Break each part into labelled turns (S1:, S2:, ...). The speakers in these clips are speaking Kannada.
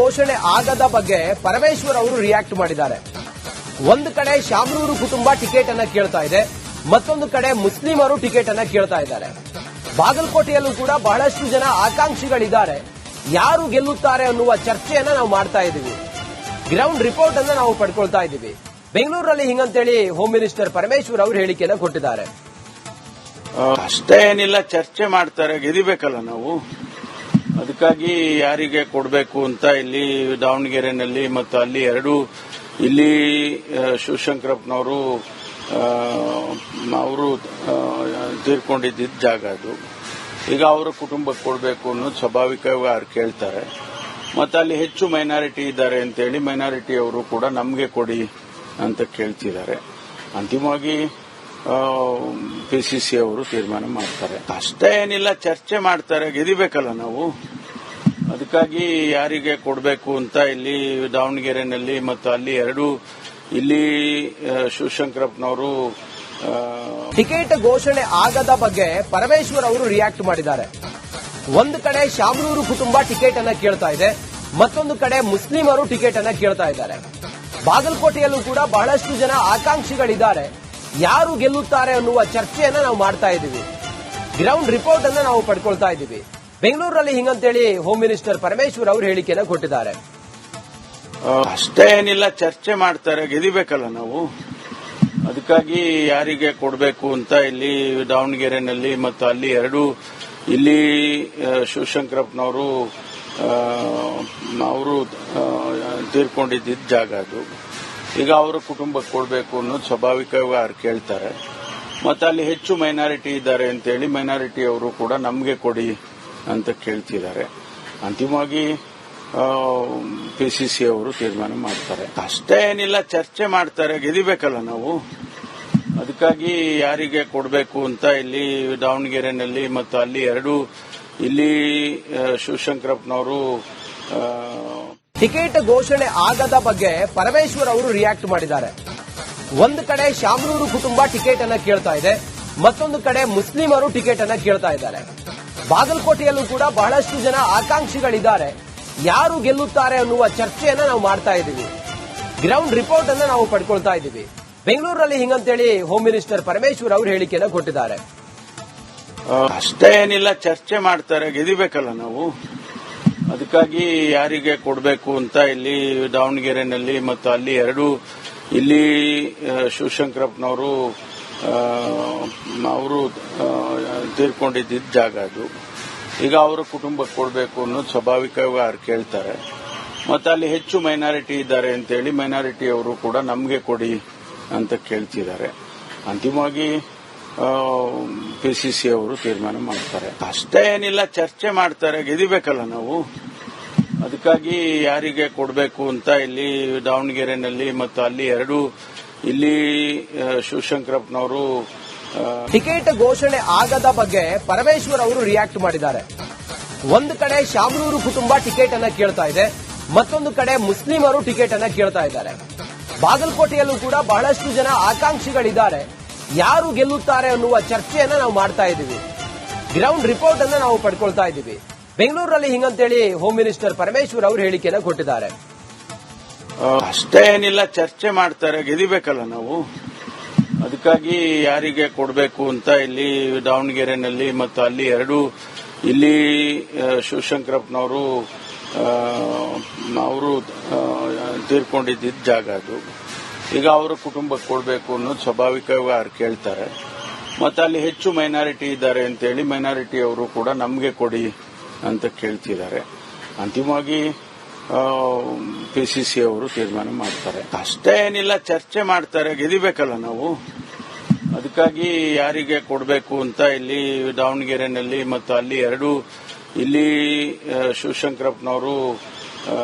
S1: ಘೋಷಣೆ ಆಗದ ಬಗ್ಗೆ ಪರಮೇಶ್ವರ್ ಅವರು ರಿಯಾಕ್ಟ್ ಮಾಡಿದ್ದಾರೆ. ಒಂದು ಕಡೆ ಶಾಮನೂರು ಕುಟುಂಬ ಟಿಕೆಟ್ ಅನ್ನ ಕೇಳ್ತಾ ಇದೆ, ಮತ್ತೊಂದು ಕಡೆ ಮುಸ್ಲಿಮರು ಟಿಕೆಟ್ ಅನ್ನ ಕೇಳ್ತಾ ಇದ್ದಾರೆ. ಬಾಗಲಕೋಟೆಯಲ್ಲೂ ಕೂಡ ಬಹಳಷ್ಟು ಜನ ಆಕಾಂಕ್ಷಿಗಳಿದ್ದಾರೆ. ಯಾರು ಗೆಲ್ಲುತ್ತಾರೆ ಅನ್ನುವ ಚರ್ಚೆಯನ್ನ ನಾವು ಮಾಡ್ತಾ ಇದ್ದೀವಿ. ಗ್ರೌಂಡ್ ರಿಪೋರ್ಟ್ ಅನ್ನ ನಾವು ಪಡ್ಕೊಳ್ತಾ ಇದ್ದೀವಿ. ಬೆಂಗಳೂರಲ್ಲಿ ಹಿಂಗಂತೇಳಿ ಹೋಮ್ ಮಿನಿಸ್ಟರ್ ಪರಮೇಶ್ವರ್ ಅವರು ಹೇಳಿಕೆಯನ್ನು ಕೊಟ್ಟಿದ್ದಾರೆ.
S2: ಅಷ್ಟೇ ಏನಿಲ್ಲ, ಚರ್ಚೆ ಮಾಡ್ತಾರೆ, ಗೆದಿಬೇಕಲ್ಲ ನಾವು. ಅದಕ್ಕಾಗಿ ಯಾರಿಗೆ ಕೊಡಬೇಕು ಅಂತ ಇಲ್ಲಿ ದಾವಣಗೆರೆನಲ್ಲಿ ಮತ್ತು ಅಲ್ಲಿ ಇಲ್ಲಿ ಶಿವಶಂಕರಪ್ಪನವರು ಅವರು ತೀರ್ಕೊಂಡಿದ್ದ ಜಾಗ ಅದು. ಈಗ ಅವರ ಕುಟುಂಬಕ್ಕೆ ಕೊಡಬೇಕು ಅನ್ನೋದು ಸ್ವಾಭಾವಿಕವಾಗಿ ಅವ್ರು ಕೇಳ್ತಾರೆ. ಮತ್ತೆ ಅಲ್ಲಿ ಹೆಚ್ಚು ಮೈನಾರಿಟಿ ಇದ್ದಾರೆ ಅಂತೇಳಿ ಮೈನಾರಿಟಿ ಅವರು ಕೂಡ ನಮಗೆ ಕೊಡಿ ಅಂತ ಕೇಳ್ತಿದ್ದಾರೆ. ಅಂತಿಮವಾಗಿ ಪಿಸಿಸಿ ಅವರು ತೀರ್ಮಾನ ಮಾಡ್ತಾರೆ. ಅಷ್ಟೇ ಏನಿಲ್ಲ, ಚರ್ಚೆ ಮಾಡ್ತಾರೆ, ಗೆದಿಬೇಕಲ್ಲ ನಾವು. ಅದಕ್ಕಾಗಿ ಯಾರಿಗೆ ಕೊಡಬೇಕು ಅಂತ ಇಲ್ಲಿ ದಾವಣಗೆರೆನಲ್ಲಿ ಮತ್ತು ಅಲ್ಲಿ ಇಲ್ಲಿ ಶಿವಶಂಕರಪ್ಪನವರು
S1: ಟಿಕೆಟ್ ಘೋಷಣೆ ಆಗದ ಬಗ್ಗೆ ಪರಮೇಶ್ವರ್ ಅವರು ರಿಯಾಕ್ಟ್ ಮಾಡಿದ್ದಾರೆ. ಒಂದು ಕಡೆ ಶಾಮನೂರು ಕುಟುಂಬ ಟಿಕೆಟ್ ಅನ್ನ ಕೇಳ್ತಾ ಇದೆ, ಮತ್ತೊಂದು ಕಡೆ ಮುಸ್ಲಿಮರು ಟಿಕೆಟ್ ಅನ್ನ ಕೇಳ್ತಾ ಇದ್ದಾರೆ. ಬಾಗಲಕೋಟೆಯಲ್ಲೂ ಕೂಡ ಬಹಳಷ್ಟು ಜನ ಆಕಾಂಕ್ಷಿಗಳಿದ್ದಾರೆ. ಯಾರು ಗೆಲ್ಲುತ್ತಾರೆ ಅನ್ನುವ ಚರ್ಚೆಯನ್ನ ನಾವು ಮಾಡ್ತಾ ಇದ್ದೀವಿ. ಗ್ರೌಂಡ್ ರಿಪೋರ್ಟ್ ಅನ್ನ ನಾವು ಪಡ್ಕೊಳ್ತಾ ಇದ್ದೀವಿ. ಬೆಂಗಳೂರಲ್ಲಿ ಹಿಂಗಂತೇಳಿ ಹೋಮ್ ಮಿನಿಸ್ಟರ್ ಪರಮೇಶ್ವರ್ ಅವರು ಹೇಳಿಕೆಯನ್ನು ಕೊಟ್ಟಿದ್ದಾರೆ.
S2: ಅಷ್ಟೇ ಏನಿಲ್ಲ, ಚರ್ಚೆ ಮಾಡ್ತಾರೆ, ಗೆದಿಬೇಕಲ್ಲ ನಾವು. ಅದಕ್ಕಾಗಿ ಯಾರಿಗೆ ಕೊಡಬೇಕು ಅಂತ ಇಲ್ಲಿ ದಾವಣಗೆರೆನಲ್ಲಿ ಮತ್ತು ಅಲ್ಲಿ ಇಲ್ಲಿ ಶಿವಶಂಕರಪ್ಪನವರು ಅವರು ತೀರ್ಕೊಂಡಿದ್ದ ಜಾಗ ಅದು. ಈಗ ಅವರ ಕುಟುಂಬಕ್ಕೆ ಕೊಡಬೇಕು ಅನ್ನೋದು ಸ್ವಾಭಾವಿಕವಾಗಿ ಅವ್ರು ಕೇಳ್ತಾರೆ. ಮತ್ತೆ ಅಲ್ಲಿ ಹೆಚ್ಚು ಮೈನಾರಿಟಿ ಇದ್ದಾರೆ ಅಂತೇಳಿ ಮೈನಾರಿಟಿ ಅವರು ಕೂಡ ನಮಗೆ ಕೊಡಿ ಅಂತ ಕೇಳ್ತಿದ್ದಾರೆ. ಅಂತಿಮವಾಗಿ ಪಿಸಿಸಿ ಅವರು ತೀರ್ಮಾನ ಮಾಡ್ತಾರೆ. ಅಷ್ಟೇ ಏನಿಲ್ಲ, ಚರ್ಚೆ ಮಾಡ್ತಾರೆ, ಗೆದಿಬೇಕಲ್ಲ ನಾವು. ಅದಕ್ಕಾಗಿ ಯಾರಿಗೆ ಕೊಡಬೇಕು ಅಂತ ಇಲ್ಲಿ ದಾವಣಗೆರೆನಲ್ಲಿ ಮತ್ತು ಅಲ್ಲಿ ಇಲ್ಲಿ ಶಿವಶಂಕರಪ್ಪನವರು
S1: ಟಿಕೆಟ್ ಘೋಷಣೆ ಆಗದ ಬಗ್ಗೆ ಪರಮೇಶ್ವರ್ ಅವರು ರಿಯಾಕ್ಟ್ ಮಾಡಿದ್ದಾರೆ. ಒಂದು ಕಡೆ ಶಾಮನೂರು ಕುಟುಂಬ ಟಿಕೆಟ್ ಅನ್ನ ಕೇಳ್ತಾ ಇದೆ, ಮತ್ತೊಂದು ಕಡೆ ಮುಸ್ಲಿಮರು ಟಿಕೆಟ್ ಅನ್ನ ಕೇಳ್ತಾ ಇದ್ದಾರೆ. ಬಾಗಲಕೋಟೆಯಲ್ಲೂ ಕೂಡ ಬಹಳಷ್ಟು ಜನ ಆಕಾಂಕ್ಷಿಗಳಿದ್ದಾರೆ. ಯಾರು ಗೆಲ್ಲುತ್ತಾರೆ ಅನ್ನುವ ಚರ್ಚೆಯನ್ನ ನಾವು ಮಾಡ್ತಾ ಇದ್ದೀವಿ. ಗ್ರೌಂಡ್ ರಿಪೋರ್ಟ್ ಅನ್ನ ನಾವು ಪಡ್ಕೊಳ್ತಾ ಇದ್ದೀವಿ. ಬೆಂಗಳೂರಲ್ಲಿ ಹಿಂಗಂತೇಳಿ ಹೋಮ್ ಮಿನಿಸ್ಟರ್ ಪರಮೇಶ್ವರ್ ಅವರು ಹೇಳಿಕೆಯನ್ನು ಕೊಟ್ಟಿದ್ದಾರೆ.
S2: ಅಷ್ಟೇ ಏನಿಲ್ಲ, ಚರ್ಚೆ ಮಾಡ್ತಾರೆ, ಗೆದಿಬೇಕಲ್ಲ ನಾವು. ಅದಕ್ಕಾಗಿ ಯಾರಿಗೆ ಕೊಡಬೇಕು ಅಂತ ಇಲ್ಲಿ ದಾವಣಗೆರೆನಲ್ಲಿ ಮತ್ತು ಅಲ್ಲಿ ಇಲ್ಲಿ ಶಿವಶಂಕರಪ್ಪನವರು ಅವರು ತೀರ್ಕೊಂಡಿದ್ದ ಜಾಗ ಅದು. ಈಗ ಅವರ ಕುಟುಂಬಕ್ಕೆ ಕೊಡಬೇಕು ಅನ್ನೋದು ಸ್ವಾಭಾವಿಕವಾಗಿ ಅವ್ರು ಕೇಳ್ತಾರೆ. ಮತ್ತೆ ಅಲ್ಲಿ ಹೆಚ್ಚು ಮೈನಾರಿಟಿ ಇದ್ದಾರೆ ಅಂತೇಳಿ ಮೈನಾರಿಟಿ ಅವರು ಕೂಡ ನಮಗೆ ಕೊಡಿ ಅಂತ ಕೇಳ್ತಿದ್ದಾರೆ. ಅಂತಿಮವಾಗಿ ಪಿಸಿಸಿ ಅವರು ತೀರ್ಮಾನ ಮಾಡ್ತಾರೆ. ಅಷ್ಟೇ ಏನಿಲ್ಲ, ಚರ್ಚೆ ಮಾಡ್ತಾರೆ, ಗೆದಿಬೇಕಲ್ಲ ನಾವು. ಅದಕ್ಕಾಗಿ ಯಾರಿಗೆ ಕೊಡಬೇಕು ಅಂತ ಇಲ್ಲಿ ದಾವಣಗೆರೆನಲ್ಲಿ ಮತ್ತು ಅಲ್ಲಿ ಇಲ್ಲಿ ಶಿವಶಂಕರಪ್ಪನವರು
S1: ಟಿಕೆಟ್ ಘೋಷಣೆ ಆಗದ ಬಗ್ಗೆ ಪರಮೇಶ್ವರ್ ಅವರು ರಿಯಾಕ್ಟ್ ಮಾಡಿದ್ದಾರೆ. ಒಂದು ಕಡೆ ಶಾಮನೂರು ಕುಟುಂಬ ಟಿಕೆಟ್ ಅನ್ನ ಕೇಳ್ತಾ ಇದೆ, ಮತ್ತೊಂದು ಕಡೆ ಮುಸ್ಲಿಮರು ಟಿಕೆಟ್ ಅನ್ನ ಕೇಳ್ತಾ ಇದ್ದಾರೆ. ಬಾಗಲಕೋಟೆಯಲ್ಲೂ ಕೂಡ ಬಹಳಷ್ಟು ಜನ ಆಕಾಂಕ್ಷಿಗಳಿದ್ದಾರೆ. ಯಾರು ಗೆಲ್ಲುತ್ತಾರೆ ಅನ್ನುವ ಚರ್ಚೆಯನ್ನ ನಾವು ಮಾಡ್ತಾ ಇದ್ದೀವಿ. ಗ್ರೌಂಡ್ ರಿಪೋರ್ಟ್ ಅನ್ನ ನಾವು ಪಡ್ಕೊಳ್ತಾ ಇದ್ದೀವಿ. ಬೆಂಗಳೂರಲ್ಲಿ ಹಿಂಗಂತೇಳಿ ಹೋಮ್ ಮಿನಿಸ್ಟರ್ ಪರಮೇಶ್ವರ್ ಅವರು ಹೇಳಿಕೆಯನ್ನು ಕೊಟ್ಟಿದ್ದಾರೆ.
S2: ಅಷ್ಟೇ ಏನಿಲ್ಲ, ಚರ್ಚೆ ಮಾಡ್ತಾರೆ, ಗೆದಿಬೇಕಲ್ಲ ನಾವು. ಅದಕ್ಕಾಗಿ ಯಾರಿಗೆ ಕೊಡಬೇಕು ಅಂತ ಇಲ್ಲಿ ದಾವಣಗೆರೆನಲ್ಲಿ ಮತ್ತು ಅಲ್ಲಿ ಇಲ್ಲಿ ಶಿವಶಂಕರಪ್ಪನವರು ಅವರು ತೀರ್ಕೊಂಡಿದ್ದ ಜಾಗ ಅದು. ಈಗ ಅವರ ಕುಟುಂಬಕ್ಕೆ ಕೊಡಬೇಕು ಅನ್ನೋದು ಸ್ವಾಭಾವಿಕವಾಗಿ ಅವ್ರು ಕೇಳ್ತಾರೆ. ಮತ್ತೆ ಅಲ್ಲಿ ಹೆಚ್ಚು ಮೈನಾರಿಟಿ ಇದ್ದಾರೆ ಅಂತೇಳಿ ಮೈನಾರಿಟಿ ಅವರು ಕೂಡ ನಮಗೆ ಕೊಡಿ ಅಂತ ಕೇಳ್ತಿದ್ದಾರೆ. ಅಂತಿಮವಾಗಿ ಪಿಸಿಸಿ ಅವರು ತೀರ್ಮಾನ ಮಾಡ್ತಾರೆ. ಅಷ್ಟೇ ಏನಿಲ್ಲ, ಚರ್ಚೆ ಮಾಡ್ತಾರೆ, ಗೆದಿಬೇಕಲ್ಲ ನಾವು. ಅದಕ್ಕಾಗಿ ಯಾರಿಗೆ ಕೊಡಬೇಕು ಅಂತ ಇಲ್ಲಿ ದಾವಣಗೆರೆನಲ್ಲಿ ಮತ್ತು ಅಲ್ಲಿ ಇಲ್ಲಿ ಶಿವಶಂಕರಪ್ಪನವರು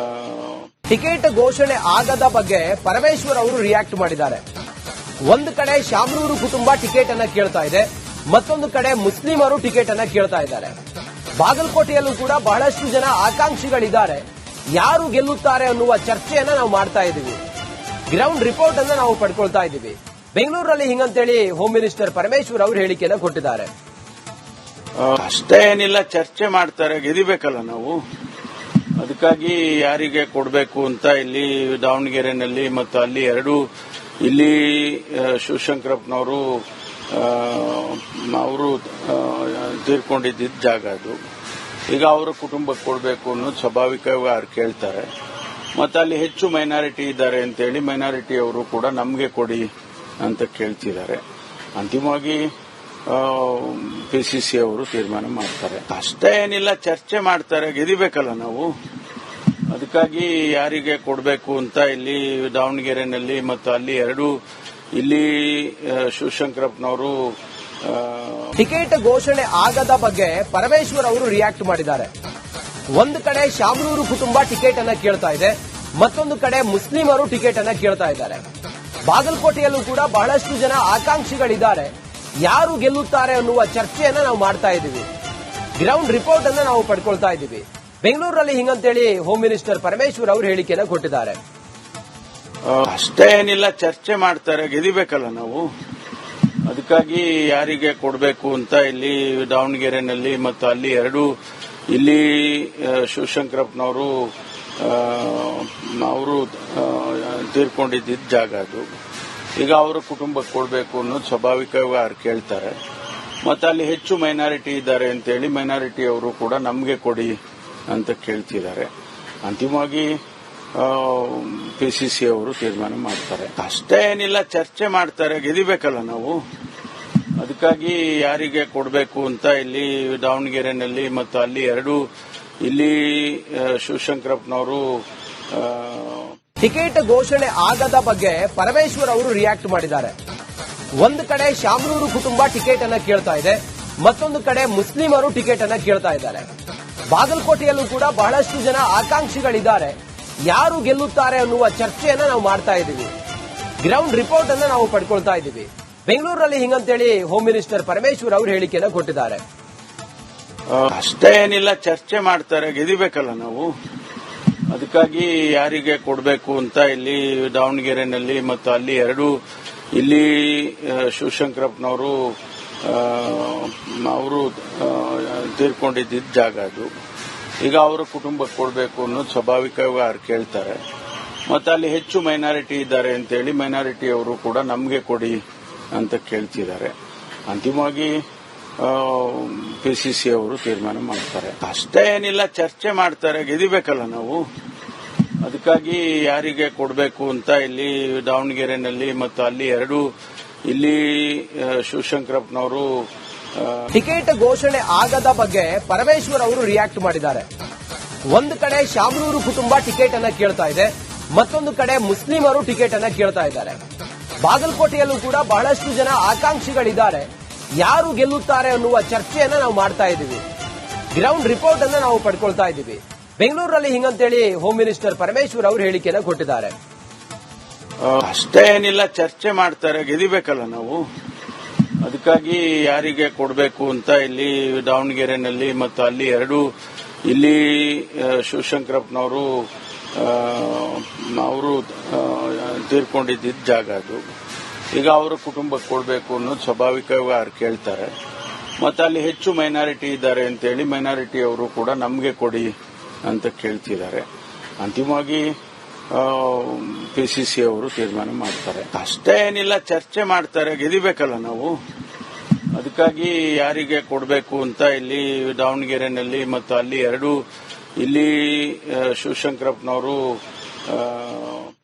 S1: ಟಿಕೆಟ್ ಘೋಷಣೆ ಆಗದ ಬಗ್ಗೆ ಪರಮೇಶ್ವರ್ ಅವರು ರಿಯಾಕ್ಟ್ ಮಾಡಿದ್ದಾರೆ. ಒಂದು ಕಡೆ ಶಾಮನೂರು ಕುಟುಂಬ ಟಿಕೆಟ್ ಅನ್ನ ಕೇಳ್ತಾ ಇದೆ, ಮತ್ತೊಂದು ಕಡೆ ಮುಸ್ಲಿಮರು ಟಿಕೆಟ್ ಅನ್ನ ಕೇಳ್ತಾ ಇದ್ದಾರೆ. ಬಾಗಲಕೋಟೆಯಲ್ಲೂ ಕೂಡ ಬಹಳಷ್ಟು ಜನ ಆಕಾಂಕ್ಷಿಗಳಿದ್ದಾರೆ. ಯಾರು ಗೆಲ್ಲುತ್ತಾರೆ ಅನ್ನುವ ಚರ್ಚೆಯನ್ನ ನಾವು ಮಾಡ್ತಾ ಇದ್ದೀವಿ. ಗ್ರೌಂಡ್ ರಿಪೋರ್ಟ್ ಅನ್ನ ನಾವು ಪಡ್ಕೊಳ್ತಾ ಇದ್ದೀವಿ. ಬೆಂಗಳೂರಲ್ಲಿ ಹಿಂಗಂತೇಳಿ ಹೋಮ್ ಮಿನಿಸ್ಟರ್ ಪರಮೇಶ್ವರ್ ಅವರು ಹೇಳಿಕೆಯನ್ನು ಕೊಟ್ಟಿದ್ದಾರೆ.
S2: ಅಷ್ಟೇ ಏನಿಲ್ಲ, ಚರ್ಚೆ ಮಾಡ್ತಾರೆ, ಗೆದಿಬೇಕಲ್ಲ ನಾವು. ಅದಕ್ಕಾಗಿ ಯಾರಿಗೆ ಕೊಡಬೇಕು ಅಂತ ಇಲ್ಲಿ ದಾವಣಗೆರೆನಲ್ಲಿ ಮತ್ತು ಅಲ್ಲಿ ಎರಡು ಇಲ್ಲಿ ಶಿವಶಂಕರಪ್ಪನವರು ಅವರು ತೀರ್ಕೊಂಡಿದ್ದ ಜಾಗ ಅದು. ಈಗ ಅವರ ಕುಟುಂಬಕ್ಕೆ ಕೊಡಬೇಕು ಅನ್ನೋದು ಸ್ವಾಭಾವಿಕವಾಗಿ ಅವ್ರು ಕೇಳ್ತಾರೆ. ಮತ್ತೆ ಅಲ್ಲಿ ಹೆಚ್ಚು ಮೈನಾರಿಟಿ ಇದ್ದಾರೆ ಅಂತೇಳಿ ಮೈನಾರಿಟಿ ಅವರು ಕೂಡ ನಮಗೆ ಕೊಡಿ ಅಂತ ಕೇಳ್ತಿದ್ದಾರೆ. ಅಂತಿಮವಾಗಿ ಪಿಸಿಸಿ ಅವರು ತೀರ್ಮಾನ ಮಾಡ್ತಾರೆ. ಅಷ್ಟೇ ಏನಿಲ್ಲ, ಚರ್ಚೆ ಮಾಡ್ತಾರೆ, ಗೆದಿಬೇಕಲ್ಲ ನಾವು. ಅದಕ್ಕಾಗಿ ಯಾರಿಗೆ ಕೊಡಬೇಕು ಅಂತ ಇಲ್ಲಿ ದಾವಣಗೆರೆನಲ್ಲಿ ಮತ್ತು ಅಲ್ಲಿ ಎರಡು ಇಲ್ಲಿ ಶಿವಶಂಕರಪ್ಪನವರು
S1: ಟಿಕೆಟ್ ಘೋಷಣೆ ಆಗದ ಬಗ್ಗೆ ಪರಮೇಶ್ವರ್ ಅವರು ರಿಯಾಕ್ಟ್ ಮಾಡಿದ್ದಾರೆ. ಒಂದು ಕಡೆ ಶಾಮನೂರು ಕುಟುಂಬ ಟಿಕೆಟ್ ಅನ್ನ ಕೇಳ್ತಾ ಇದೆ, ಮತ್ತೊಂದು ಕಡೆ ಮುಸ್ಲಿಮರು ಟಿಕೆಟ್ ಅನ್ನ ಕೇಳ್ತಾ ಇದ್ದಾರೆ. ಬಾಗಲಕೋಟೆಯಲ್ಲೂ ಕೂಡ ಬಹಳಷ್ಟು ಜನ ಆಕಾಂಕ್ಷಿಗಳಿದ್ದಾರೆ. ಯಾರು ಗೆಲ್ಲುತ್ತಾರೆ ಅನ್ನುವ ಚರ್ಚೆಯನ್ನ ನಾವು ಮಾಡ್ತಾ ಇದ್ದೀವಿ. ಗ್ರೌಂಡ್ ರಿಪೋರ್ಟ್ ಅನ್ನ ನಾವು ಪಡ್ಕೊಳ್ತಾ ಇದ್ದೀವಿ. ಬೆಂಗಳೂರಲ್ಲಿ ಹಿಂಗಂತೇಳಿ ಹೋಮ್ ಮಿನಿಸ್ಟರ್ ಪರಮೇಶ್ವರ್ ಅವರು ಹೇಳಿಕೆಯನ್ನು ಕೊಟ್ಟಿದ್ದಾರೆ.
S2: ಅಷ್ಟೇ ಏನಿಲ್ಲ, ಚರ್ಚೆ ಮಾಡ್ತಾರೆ, ಗೆದಿಬೇಕಲ್ಲ ನಾವು. ಅದಕ್ಕಾಗಿ ಯಾರಿಗೆ ಕೊಡಬೇಕು ಅಂತ ಇಲ್ಲಿ ದಾವಣಗೆರೆನಲ್ಲಿ ಮತ್ತು ಅಲ್ಲಿ ಎರಡು ಇಲ್ಲಿ ಶಿವಶಂಕರಪ್ಪನವರು ಅವರು ತೀರ್ಕೊಂಡಿದ್ದ ಜಾಗ ಅದು. ಈಗ ಅವರ ಕುಟುಂಬಕ್ಕೆ ಕೊಡಬೇಕು ಅನ್ನೋದು ಸ್ವಾಭಾವಿಕವಾಗಿ ಅವ್ರು ಕೇಳ್ತಾರೆ. ಮತ್ತೆ ಅಲ್ಲಿ ಹೆಚ್ಚು ಮೈನಾರಿಟಿ ಇದ್ದಾರೆ ಅಂತೇಳಿ ಮೈನಾರಿಟಿ ಅವರು ಕೂಡ ನಮಗೆ ಕೊಡಿ ಅಂತ ಕೇಳ್ತಿದ್ದಾರೆ. ಅಂತಿಮವಾಗಿ ಪಿಸಿಸಿ ಅವರು ತೀರ್ಮಾನ ಮಾಡ್ತಾರೆ. ಅಷ್ಟೇ ಏನಿಲ್ಲ, ಚರ್ಚೆ ಮಾಡ್ತಾರೆ, ಗೆದಿಬೇಕಲ್ಲ ನಾವು. ಅದಕ್ಕಾಗಿ ಯಾರಿಗೆ ಕೊಡಬೇಕು ಅಂತ ಇಲ್ಲಿ ದಾವಣಗೆರೆನಲ್ಲಿ ಮತ್ತು ಅಲ್ಲಿ ಎರಡು ಇಲ್ಲಿ ಶಿವಶಂಕರಪ್ಪನವರು
S1: ಟಿಕೆಟ್ ಘೋಷಣೆ ಆಗದ ಬಗ್ಗೆ ಪರಮೇಶ್ವರ್ ಅವರು ರಿಯಾಕ್ಟ್ ಮಾಡಿದ್ದಾರೆ. ಒಂದು ಕಡೆ ಶಾಮನೂರು ಕುಟುಂಬ ಟಿಕೆಟ್ ಅನ್ನ ಕೇಳ್ತಾ ಇದೆ, ಮತ್ತೊಂದು ಕಡೆ ಮುಸ್ಲಿಮರು ಟಿಕೆಟ್ ಅನ್ನ ಕೇಳ್ತಾ ಇದ್ದಾರೆ. ಬಾಗಲಕೋಟೆಯಲ್ಲೂ ಕೂಡ ಬಹಳಷ್ಟು ಜನ ಆಕಾಂಕ್ಷಿಗಳಿದ್ದಾರೆ. ಯಾರು ಗೆಲ್ಲುತ್ತಾರೆ ಅನ್ನುವ ಚರ್ಚೆಯನ್ನ ನಾವು ಮಾಡ್ತಾ ಇದ್ದೀವಿ. ಗ್ರೌಂಡ್ ರಿಪೋರ್ಟ್ ಅನ್ನ ನಾವು ಪಡ್ಕೊಳ್ತಾ ಇದ್ದೀವಿ. ಬೆಂಗಳೂರಲ್ಲಿ ಹಿಂಗಂತೇಳಿ ಹೋಮ್ ಮಿನಿಸ್ಟರ್ ಪರಮೇಶ್ವರ್ ಅವರು ಹೇಳಿಕೆಯನ್ನು ಕೊಟ್ಟಿದ್ದಾರೆ.
S2: ಅಷ್ಟೇ ಏನಿಲ್ಲ, ಚರ್ಚೆ ಮಾಡ್ತಾರೆ, ಗೆದಿಬೇಕಲ್ಲ ನಾವು. ಅದಕ್ಕಾಗಿ ಯಾರಿಗೆ ಕೊಡಬೇಕು ಅಂತ ಇಲ್ಲಿ ದಾವಣಗೆರೆನಲ್ಲಿ ಮತ್ತು ಅಲ್ಲಿ ಎರಡು ಇಲ್ಲಿ ಶಿವಶಂಕರಪ್ಪನವರು ಅವರು ತೀರ್ಕೊಂಡಿದ್ದ ಜಾಗ ಅದು. ಈಗ ಅವರ ಕುಟುಂಬಕ್ಕೆ ಕೊಡಬೇಕು ಅನ್ನೋದು ಸ್ವಾಭಾವಿಕವಾಗಿ ಅವ್ರು ಕೇಳ್ತಾರೆ. ಮತ್ತೆ ಅಲ್ಲಿ ಹೆಚ್ಚು ಮೈನಾರಿಟಿ ಇದ್ದಾರೆ ಅಂತೇಳಿ ಮೈನಾರಿಟಿ ಅವರು ಕೂಡ ನಮಗೆ ಕೊಡಿ ಅಂತ ಕೇಳ್ತಿದ್ದಾರೆ. ಅಂತಿಮವಾಗಿ ಪಿಸಿಸಿ ಅವರು ತೀರ್ಮಾನ ಮಾಡ್ತಾರೆ. ಅಷ್ಟೇ ಏನಿಲ್ಲ, ಚರ್ಚೆ ಮಾಡ್ತಾರೆ, ಗೆದಿಬೇಕಲ್ಲ ನಾವು. ಅದಕ್ಕಾಗಿ ಯಾರಿಗೆ ಕೊಡಬೇಕು ಅಂತ ಇಲ್ಲಿ ದಾವಣಗೆರೆನಲ್ಲಿ ಮತ್ತು ಅಲ್ಲಿ ಎರಡು ಇಲ್ಲಿ ಶಿವಶಂಕರಪ್ಪನವರು
S1: ಟಿಕೆಟ್ ಘೋಷಣೆ ಆಗದ ಬಗ್ಗೆ ಪರಮೇಶ್ವರ್ ಅವರು ರಿಯಾಕ್ಟ್ ಮಾಡಿದ್ದಾರೆ. ಒಂದು ಕಡೆ ಶಾಮನೂರು ಕುಟುಂಬ ಟಿಕೆಟ್ ಅನ್ನ ಕೇಳ್ತಾ ಇದೆ, ಮತ್ತೊಂದು ಕಡೆ ಮುಸ್ಲಿಮರು ಟಿಕೆಟ್ ಅನ್ನ ಕೇಳ್ತಾ ಇದ್ದಾರೆ. ಬಾಗಲಕೋಟೆಯಲ್ಲೂ ಕೂಡ ಬಹಳಷ್ಟು ಜನ ಆಕಾಂಕ್ಷಿಗಳಿದ್ದಾರೆ. ಯಾರು ಗೆಲ್ಲುತ್ತಾರೆ ಅನ್ನುವ ಚರ್ಚೆಯನ್ನ ನಾವು ಮಾಡ್ತಾ ಇದ್ದೀವಿ. ಗ್ರೌಂಡ್ ರಿಪೋರ್ಟ್ ಅನ್ನ ನಾವು ಪಡ್ಕೊಳ್ತಾ ಇದ್ದೀವಿ. ಬೆಂಗಳೂರಲ್ಲಿ ಹಿಂಗಂತೇಳಿ ಹೋಮ್ ಮಿನಿಸ್ಟರ್ ಪರಮೇಶ್ವರ್ ಅವರು ಹೇಳಿಕೆಯನ್ನು ಕೊಟ್ಟಿದ್ದಾರೆ.
S2: ಅಷ್ಟೇ ಏನಿಲ್ಲ, ಚರ್ಚೆ ಮಾಡ್ತಾರೆ, ಗೆದಿಬೇಕಲ್ಲ ನಾವು. ಅದಕ್ಕಾಗಿ ಯಾರಿಗೆ ಕೊಡಬೇಕು ಅಂತ ಇಲ್ಲಿ ದಾವಣಗೆರೆನಲ್ಲಿ ಮತ್ತು ಅಲ್ಲಿ ಎರಡು ಇಲ್ಲಿ ಶಿವಶಂಕರಪ್ಪನವರು ಅವರು ತೀರ್ಕೊಂಡಿದ್ದ ಜಾಗ ಅದು. ಈಗ ಅವರ ಕುಟುಂಬಕ್ಕೆ ಕೊಡಬೇಕು ಅನ್ನೋದು ಸ್ವಾಭಾವಿಕವಾಗಿ ಅವ್ರು ಕೇಳ್ತಾರೆ. ಮತ್ತೆ ಅಲ್ಲಿ ಹೆಚ್ಚು ಮೈನಾರಿಟಿ ಇದ್ದಾರೆ ಅಂತೇಳಿ ಮೈನಾರಿಟಿ ಅವರು ಕೂಡ ನಮಗೆ ಕೊಡಿ ಅಂತ ಕೇಳ್ತಿದ್ದಾರೆ. ಅಂತಿಮವಾಗಿ ಪಿಸಿಸಿ ಅವರು ತೀರ್ಮಾನ ಮಾಡ್ತಾರೆ. ಅಷ್ಟೇ ಏನಿಲ್ಲ, ಚರ್ಚೆ ಮಾಡ್ತಾರೆ, ಗೆದಿಬೇಕಲ್ಲ ನಾವು. ಅದಕ್ಕಾಗಿ ಯಾರಿಗೆ ಕೊಡಬೇಕು ಅಂತ ಇಲ್ಲಿ ದಾವಣಗೆರೆನಲ್ಲಿ ಮತ್ತು ಅಲ್ಲಿ ಎರಡು ಇಲ್ಲಿ ಶಿವಶಂಕರಪ್ಪನವರು